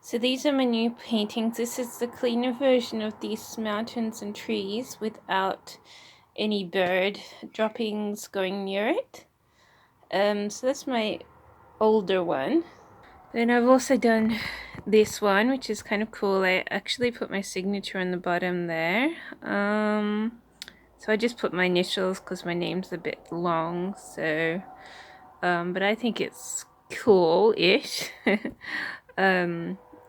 So these are my new paintings. This is the cleaner version of these mountains and trees without any bird droppings going near it. So that's my older one. Then I've also done this one, which is kind of cool. I actually put my signature on the bottom there. So I just put my initials because my name's a bit long. So, but I think it's cool-ish.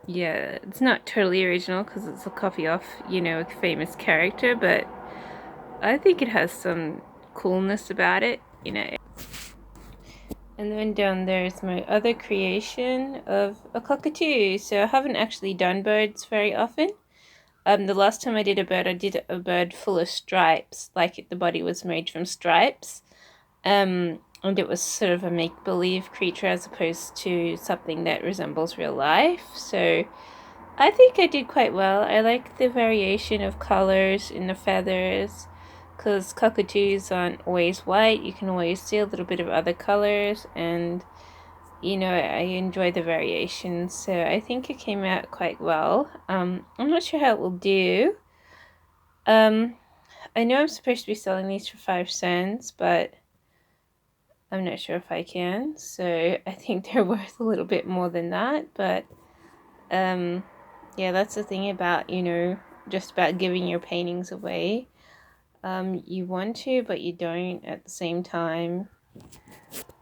Yeah, it's not totally original because it's a copy off, a famous character, but I think it has some coolness about it. And then down there is my other creation of a cockatoo. So I haven't actually done birds very often. The last time I did a bird full of stripes, like the body was made from stripes. And it was sort of a make-believe creature as opposed to something that resembles real life. So I think I did quite well. I like the variation of colors in the feathers because cockatoos aren't always white. You can always see a little bit of other colors, and I enjoy the variations. So I think it came out quite well. I'm not sure how it will do. I know I'm supposed to be selling these for 5 cents, but I'm not sure if I can. So I think they're worth a little bit more than that, but yeah, that's the thing about, just about giving your paintings away. You want to, but you don't at the same time.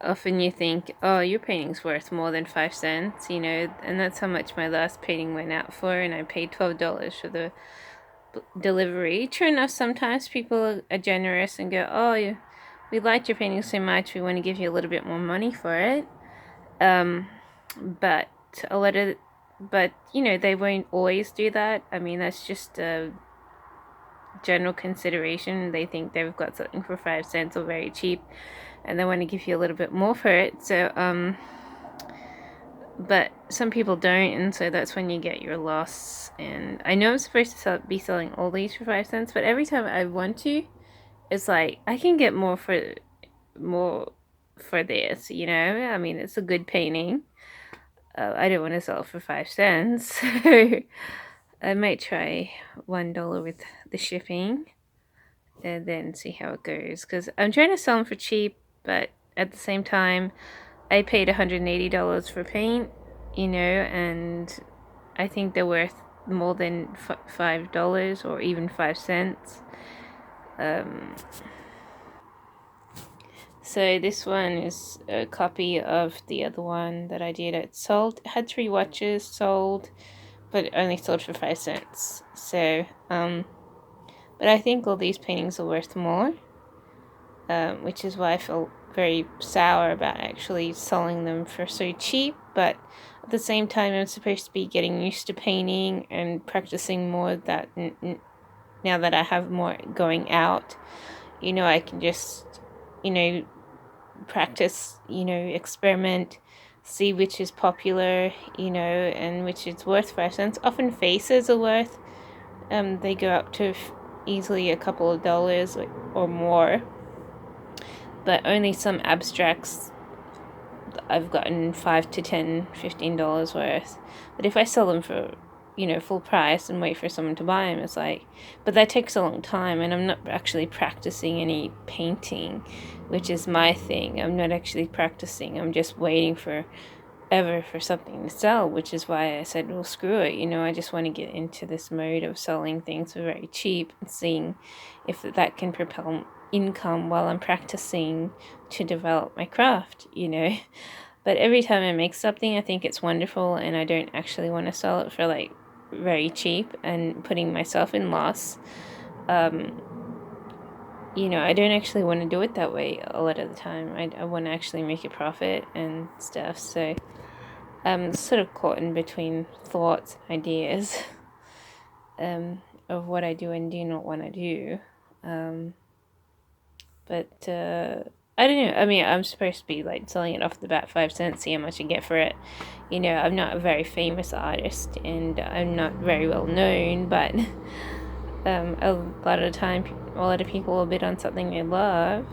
Often you think, oh, your painting's worth more than 5 cents, and that's how much my last painting went out for, and I paid $12 for the delivery. True enough, sometimes people are generous and go, oh, we liked your painting so much, we want to give you a little bit more money for it. But a lot of they won't always do that. I mean, that's just a general consideration. They think they've got something for 5 cents or very cheap, and they want to give you a little bit more for it. So, but some people don't, and so that's when you get your loss. And I know I'm supposed to be selling all these for 5 cents, but every time I want to, it's like I can get more for this. I mean, it's a good painting. I don't want to sell it for 5 cents, so I might try $1 with the shipping and then see how it goes, because I'm trying to sell them for cheap, but at the same time I paid $180 for paint, and I think they're worth more than $5 or even 5 cents. So this one is a copy of the other one that I did. It had 3 watches sold, but it only sold for 5 cents. So, but I think all these paintings are worth more, which is why I feel very sour about actually selling them for so cheap. But at the same time, I'm supposed to be getting used to painting and practicing more. That now that I have more going out, I can just, practice, experiment, see which is popular, and which is worth 5 cents. Often faces are worth, they go up to easily a couple of dollars or more, but only some abstracts I've gotten $5 to $10, $15 worth. But if I sell them for, full price and wait for someone to buy them, it's like, but that takes a long time, and I'm not actually practicing any painting, which is my thing. I'm not actually practicing. I'm just waiting for something to sell, which is why I said, well, screw it. I just want to get into this mode of selling things for very cheap and seeing if that can propel income while I'm practicing to develop my craft, But every time I make something, I think it's wonderful, and I don't actually want to sell it for like very cheap and putting myself in loss. I don't actually want to do it that way a lot of the time. I want to actually make a profit and stuff. So I'm sort of caught in between thoughts and ideas of what I do and do not want to do. But I don't know. I mean, I'm supposed to be like selling it off the bat 5 cents, see how much I get for it. I'm not a very famous artist, and I'm not very well known, but a lot of the time, a lot of people will bid on something they love.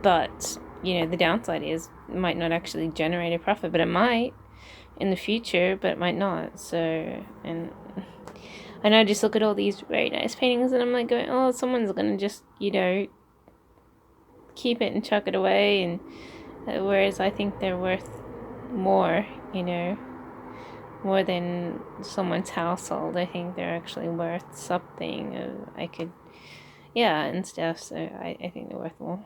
But the downside is it might not actually generate a profit, but it might. in the future, but might not. So, and I just look at all these very nice paintings and I'm like going, oh, someone's gonna just, keep it and chuck it away. And whereas I think they're worth more, more than someone's household. I think they're actually worth something. I could, yeah, and stuff. So I think they're worth more.